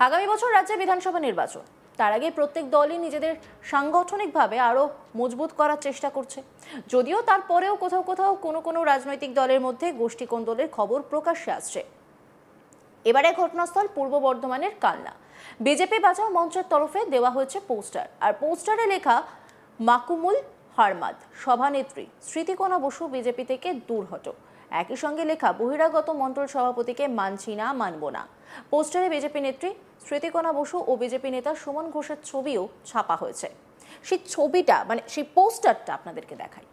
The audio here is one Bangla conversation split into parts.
আগামী বছর রাজ্যে বিধানসভা নির্বাচন, তার আগে প্রত্যেক দলই নিজেদের সাংগঠনিকভাবে আরো মজবুত করার চেষ্টা করছে। যদিও তারপরেও কোথাও কোথাও কোনো রাজনৈতিক দলের মধ্যে গোষ্ঠী কোন্দলের খবর প্রকাশ্যে আসছে। এবারে ঘটনাস্থল পূর্ব বর্ধমানের কালনা। বিজেপি বাঁচাও মঞ্চের তরফে দেওয়া হয়েছে পোস্টার, আর পোস্টারে লেখা মাকুমুল হারমাদ সভানেত্রী স্মৃতিকণা বসু বিজেপি থেকে দূর হটো। একই সঙ্গে লেখা বহিরাগত মণ্ডল সভাপতিকে মানছি না, মানব না। পোস্টারে বিজেপি নেত্রী স্মৃতিকণা বসু ও বিজেপি নেতা সুমন ঘোষের ছবিও ছাপা হয়েছে। সেই ছবিটা সেই পোস্টারটা আপনাদেরকে দেখাই।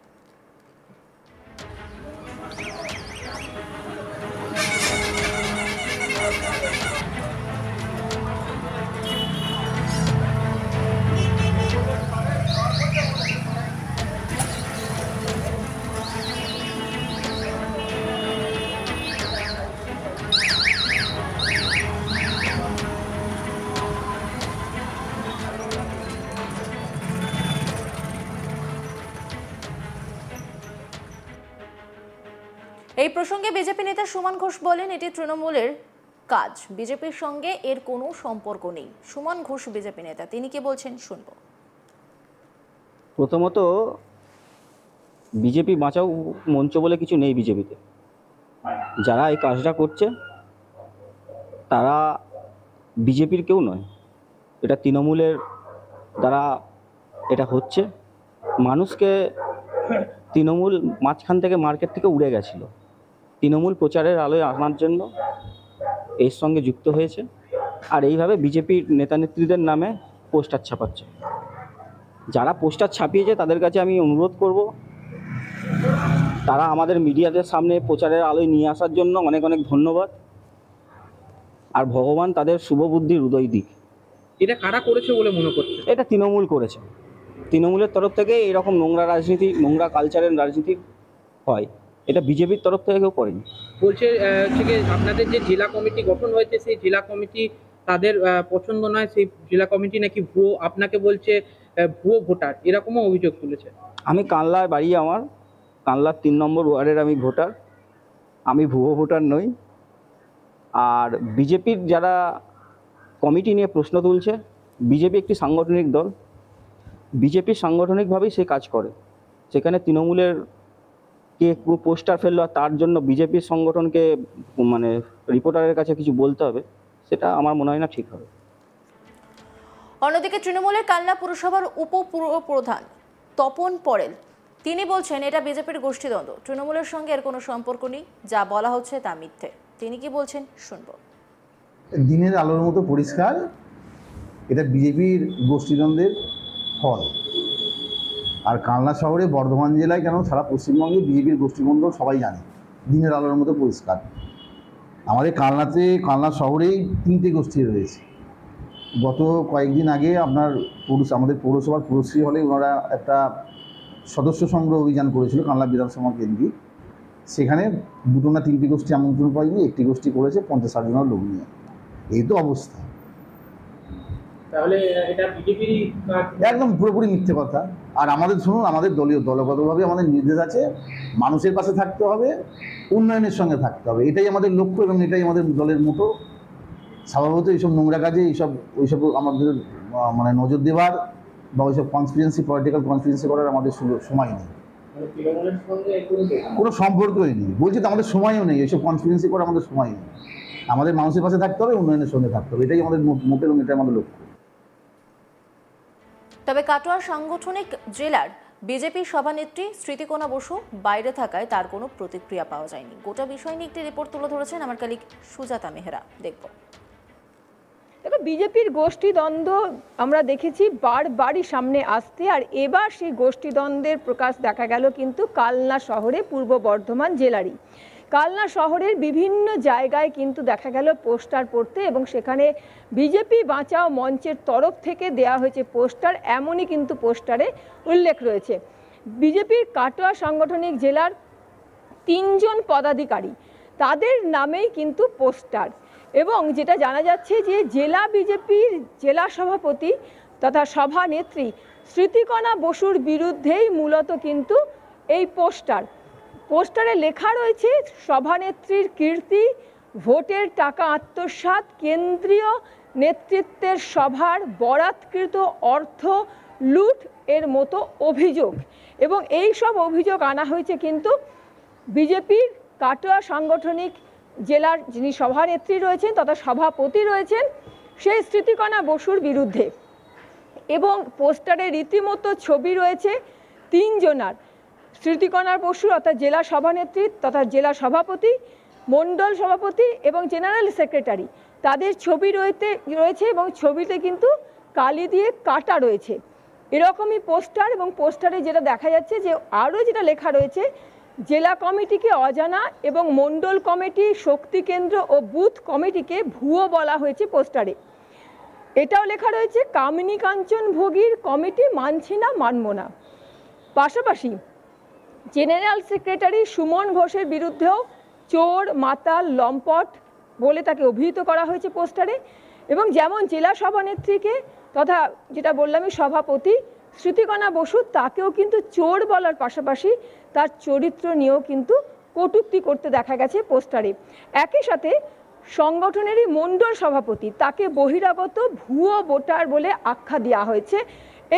এই প্রসঙ্গে বিজেপি নেতা সুমন ঘোষ বলেন, এটি তৃণমূলের কাজ, বিজেপির সঙ্গে এর কোনো সম্পর্ক নেই। সুমন ঘোষ বিজেপি নেতা, তিনি কি বলছেন শুনবো। প্রথমত বিজেপি বাঁচাও মঞ্চ বলে কিছু নেই বিজেপিতে। যারা এই কাজটা করছে তারা বিজেপির কেউ নয়, এটা তৃণমূলের দ্বারা এটা হচ্ছে। মানুষকে তৃণমূল মাঝখান থেকে মার্কেট থেকে উড়ে গেছিল, তৃণমূল প্রচারের আলোয় আনার জন্য এর সঙ্গে যুক্ত হয়েছে। আর এইভাবে বিজেপির নেতা নেত্রীদের নামে পোস্টার ছাপাচ্ছে। যারা পোস্টার ছাপিয়েছে তাদের কাছে আমি অনুরোধ করব, তারা আমাদের মিডিয়াদের সামনে প্রচারের আলোয় নিয়ে আসার জন্য অনেক অনেক ধন্যবাদ। আর ভগবান তাদের শুভ বুদ্ধির উদয় দিক। এটা কারা করেছে বলে মনে করছে? এটা তৃণমূল করেছে। তৃণমূলের তরফ থেকে এরকম নোংরা রাজনীতি, নোংরা কালচারের রাজনীতি হয়, এটা বিজেপির তরফ থেকে কেউ করেনি। বলছে আপনাদের যে জেলা কমিটি গঠন হয়েছে সেই জেলা কমিটি তাদের পছন্দ নয়, সেই জেলা কমিটি নাকি ভুয়ো, আপনাকে বলছে ভুয়ো ভোটার, এরকমও অভিযোগ তুলেছে। আমি কানলায় বাড়ি, আমার কানলার 3 নম্বর ওয়ার্ডের আমি ভোটার, আমি ভুয়ো ভোটার নই। আর বিজেপির যারা কমিটি নিয়ে প্রশ্ন তুলছে, বিজেপি একটি সাংগঠনিক দল, বিজেপি সাংগঠনিকভাবেই সে কাজ করে। সেখানে তৃণমূলের কে পোস্টার ফেললো আর তার জন্য বিজেপির সংগঠনকে রিপোর্টারের কাছে কিছু বলতে হবে, সেটা আমার মনে হয় না ঠিক হবে। অন্যদিকে তৃণমূলের কালনা পুরসভার উপপ্রধান তপন পরেল, তিনি বলছেন এটা বিজেপির গোষ্ঠীদ্বন্দ্ব, তৃণমূলের সঙ্গে এর কোনো সম্পর্ক নেই, যা বলা হচ্ছে তা মিথ্যে। তিনি কি বলছেন শুনবো। দিনের আলোর মতো পরিষ্কার, এটা বিজেপির গোষ্ঠীদ্বন্দ্বের ফল। আর কালনা শহরে, বর্ধমান জেলায় কেন সারা পশ্চিমবঙ্গে বিজেপির গোষ্ঠীদ্বন্দ্ব সবাই জানে, দিনের আলোর মতো পরিষ্কার। আমাদের কালনা শহরেই 3টে গোষ্ঠী রয়েছে। গত কয়েকদিন আগে আমাদের পৌরসভার পুরশ্রী হলে ওনারা একটা সদস্য সংগ্রহ অভিযান করেছিল কালনা বিধানসভা কেন্দ্রিক। সেখানে 2 না 3টি গোষ্ঠী আমন্ত্রণ পায়নি, একটি গোষ্ঠী করেছে 50-60 জনের লোক নিয়ে। এই তো অবস্থা। তাহলে এটা বিজেপিরই একদম পুরোপুরি মিথ্যে কথা। আর আমাদের শুনুন, আমাদের দলগতভাবে আমাদের নির্দেশ আছে, মানুষের পাশে থাকতে হবে, উন্নয়নের সঙ্গে থাকতে হবে, এটাই আমাদের লক্ষ্য এবং এটাই আমাদের দলের মোটো। স্বভাবত এইসব নোংরা কাজে ওইসব আমাদের নজর দেওয়ার বা ওইসব পলিটিক্যাল কনস্পিরেন্সি করার আমাদের সময় নেই, কোনো সম্পর্কই নেই। বলছি তো আমাদের সময়ও নেই, এইসব কনস্পিরেন্সি করার আমাদের সময় নেই। আমাদের মানুষের পাশে থাকতে হবে, উন্নয়নের সঙ্গে থাকতে হবে, এটাই আমাদের মোটো এবং এটাই আমাদের লক্ষ্য। তবে কাটোয়া সাংগঠনিক জেলার বিজেপি সভানেত্রী স্মৃতিকণা বসু বাইরে থাকায় তার কোনো প্রতিক্রিয়া পাওয়া যায়নি। গোটা বিষয় নিয়ে একটি রিপোর্ট তুলে ধরেছেন আমার কলিগ সুজাতা মেহরা, দেখব। দেখো, বিজেপির গোষ্ঠীদ্বন্দ্ব আমরা দেখেছি বারবারই সামনে আসতে, আর এবার সেই গোষ্ঠীদ্বন্দ্বের প্রকাশ দেখা গেল কিন্তু কালনা শহরে, পূর্ব বর্ধমান জেলারই। কালনা শহরের বিভিন্ন জায়গায় কিন্তু দেখা গেল পোস্টার পড়তে, এবং সেখানে বিজেপি বাঁচাও মঞ্চের তরফ থেকে দেয়া হয়েছে পোস্টার, এমনই কিন্তু পোস্টারে উল্লেখ রয়েছে। বিজেপির কাটোয়া সাংগঠনিক জেলার 3 জন পদাধিকারী, তাদের নামেই কিন্তু পোস্টার। এবং যেটা জানা যাচ্ছে যে জেলা বিজেপির জেলা সভাপতি তথা সভানেত্রী স্মৃতিকণা বসুর বিরুদ্ধেই মূলত কিন্তু এই পোস্টারে লেখা রয়েছে সভানেত্রীর কীর্তি ভোটের টাকা আত্মসাৎ, কেন্দ্রীয় নেতৃত্বের সভার বরাৎকৃত অর্থ লুট এর মতো অভিযোগ। এবং এই সব অভিযোগ আনা হয়েছে কিন্তু বিজেপির কাটোয়া সাংগঠনিক জেলার যিনি সভানেত্রী রয়েছেন তথা সভাপতি রয়েছেন সেই স্মৃতিকণা বসুর বিরুদ্ধে। এবং পোস্টারে রীতিমতো ছবি রয়েছে তিনজনার, স্মৃতিকণা বসু অর্থাৎ জেলা সভানেত্রী তথা জেলা সভাপতি, মণ্ডল সভাপতি এবং জেনারেল সেক্রেটারি, তাদের ছবি রয়েছে এবং ছবিতে কিন্তু কালি দিয়ে কাটা রয়েছে। এরকমই পোস্টার, এবং পোস্টারে যেটা দেখা যাচ্ছে যে আরও যেটা লেখা রয়েছে, জেলা কমিটিকে অজানা এবং মণ্ডল কমিটি, শক্তি কেন্দ্র ও বুথ কমিটিকে ভুয়ো বলা হয়েছে পোস্টারে। এটাও লেখা রয়েছে কামিনী কাঞ্চন ভোগীর কমিটি মানছি না, মানব না। পাশাপাশি জেনারেল সেক্রেটারি সুমন ঘোষের বিরুদ্ধেও চোর, মাতাল, লম্পট বলে তাকে অভিহিত করা হয়েছে পোস্টারে। এবং যেমন জেলা সভানেত্রীকে তথা যেটা বললামই সভাপতি স্মৃতিকণা বসু, তাকেও কিন্তু চোর বলার পাশাপাশি তার চরিত্র নিয়েও কিন্তু কটূক্তি করতে দেখা গেছে পোস্টারে। একই সাথে সংগঠনেরই মণ্ডল সভাপতি, তাকে বহিরাগত ভুয়ো ভোটার বলে আখ্যা দেওয়া হয়েছে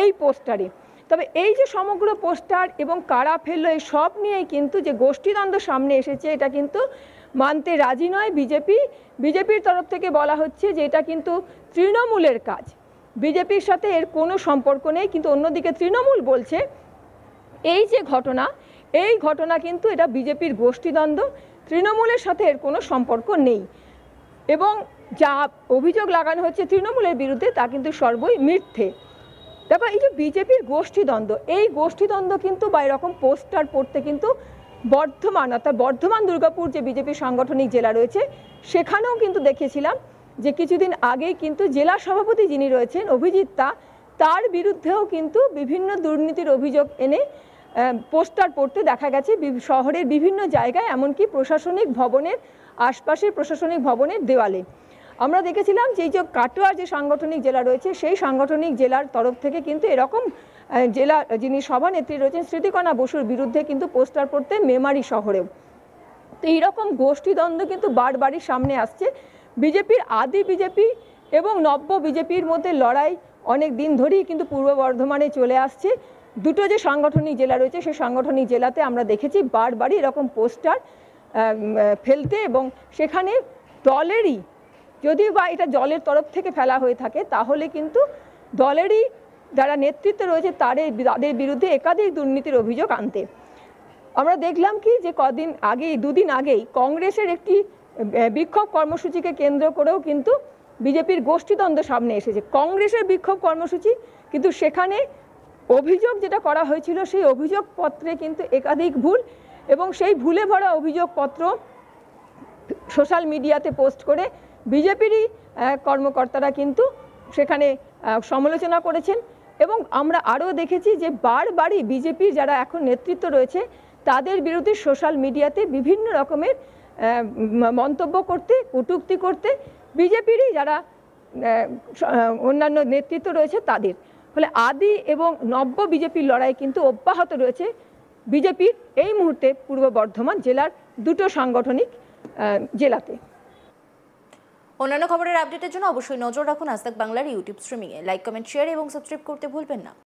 এই পোস্টারে। তবে এই যে সমগ্র পোস্টার এবং কারা ফেললো, এই সব নিয়েই কিন্তু যে গোষ্ঠীদ্বন্দ্ব সামনে এসেছে, এটা কিন্তু মানতে রাজি নয় বিজেপি। বিজেপির তরফ থেকে বলা হচ্ছে যে এটা কিন্তু তৃণমূলের কাজ, বিজেপির সাথে এর কোনো সম্পর্ক নেই। কিন্তু অন্যদিকে তৃণমূল বলছে এই যে ঘটনা, এই ঘটনা কিন্তু এটা বিজেপির গোষ্ঠীদ্বন্দ্ব, তৃণমূলের সাথে এর কোনো সম্পর্ক নেই। এবং যা অভিযোগ লাগানো হচ্ছে তৃণমূলের বিরুদ্ধে তা কিন্তু সর্বই মিথ্যে। দেখো, এই যে বিজেপির গোষ্ঠীদ্বন্দ্ব, এই গোষ্ঠীদ্বন্দ্ব কিন্তু বা এরকম পোস্টার পড়তে কিন্তু বর্ধমান অর্থাৎ বর্ধমান দুর্গাপুর যে বিজেপির সাংগঠনিক জেলা রয়েছে সেখানেও কিন্তু দেখেছিলাম যে কিছুদিন আগেই কিন্তু জেলা সভাপতি যিনি রয়েছেন অভিজিৎ দা, তার বিরুদ্ধেও কিন্তু বিভিন্ন দুর্নীতির অভিযোগ এনে পোস্টার পড়তে দেখা গেছে শহরের বিভিন্ন জায়গায়, এমনকি প্রশাসনিক ভবনের আশপাশের প্রশাসনিক ভবনের দেওয়ালে। আমরা দেখেছিলাম যে এই যে কাটোয়া যে সাংগঠনিক জেলা রয়েছে সেই সাংগঠনিক জেলার তরফ থেকে কিন্তু এরকম জেলা যিনি সভানেত্রী রয়েছেন স্মৃতিকণা বসুর বিরুদ্ধে কিন্তু পোস্টার পড়তে মেমারি শহরেও। তো এইরকম গোষ্ঠীদ্বন্দ্ব কিন্তু বারবারই সামনে আসছে। বিজেপির আদি বিজেপি এবং নব্য বিজেপির মধ্যে লড়াই অনেক দিন ধরেই কিন্তু পূর্ব বর্ধমানে চলে আসছে। দুটো যে সাংগঠনিক জেলা রয়েছে সেই সাংগঠনিক জেলাতে আমরা দেখেছি বারবারই এরকম পোস্টার ফেলতে, এবং সেখানে দলেরই, যদিও বা এটা দলের তরফ থেকে ফেলা হয়ে থাকে, তাহলে কিন্তু দলেরই যারা নেতৃত্বে রয়েছে তাদের বিরুদ্ধে একাধিক দুর্নীতির অভিযোগ আনতে। আমরা দেখলাম কি যে দুদিন আগেই কংগ্রেসের একটি বিক্ষোভ কর্মসূচিকে কেন্দ্র করেও কিন্তু বিজেপির গোষ্ঠীদ্বন্দ্ব সামনে এসেছে। কংগ্রেসের বিক্ষোভ কর্মসূচি, কিন্তু সেখানে অভিযোগ যেটা করা হয়েছিল সেই অভিযোগপত্রে কিন্তু একাধিক ভুল, এবং সেই ভুলে ভরা অভিযোগপত্র সোশ্যাল মিডিয়াতে পোস্ট করে বিজেপিরই কর্মকর্তারা কিন্তু সেখানে সমালোচনা করেছেন। এবং আমরা আরও দেখেছি যে বারবারই বিজেপির যারা এখন নেতৃত্ব রয়েছে তাদের বিরুদ্ধে সোশ্যাল মিডিয়াতে বিভিন্ন রকমের মন্তব্য করতে, কটূক্তি করতে বিজেপিরই যারা অন্যান্য নেতৃত্ব রয়েছে তাদের। ফলে আদি এবং নব্য বিজেপির লড়াই কিন্তু অব্যাহত রয়েছে বিজেপির এই মুহূর্তে পূর্ব বর্ধমান জেলার দুটো সাংগঠনিক জেলাতে। অন্যান্য খবরের আপডেটের জন্য অবশ্যই নজর রাখুন আজ তাক বাংলার ইউটিউব স্ট্রিমিংয়ে। লাইক, কমেন্ট, শেয়ার এবং সাবস্ক্রাইব করতে ভুলবেন না।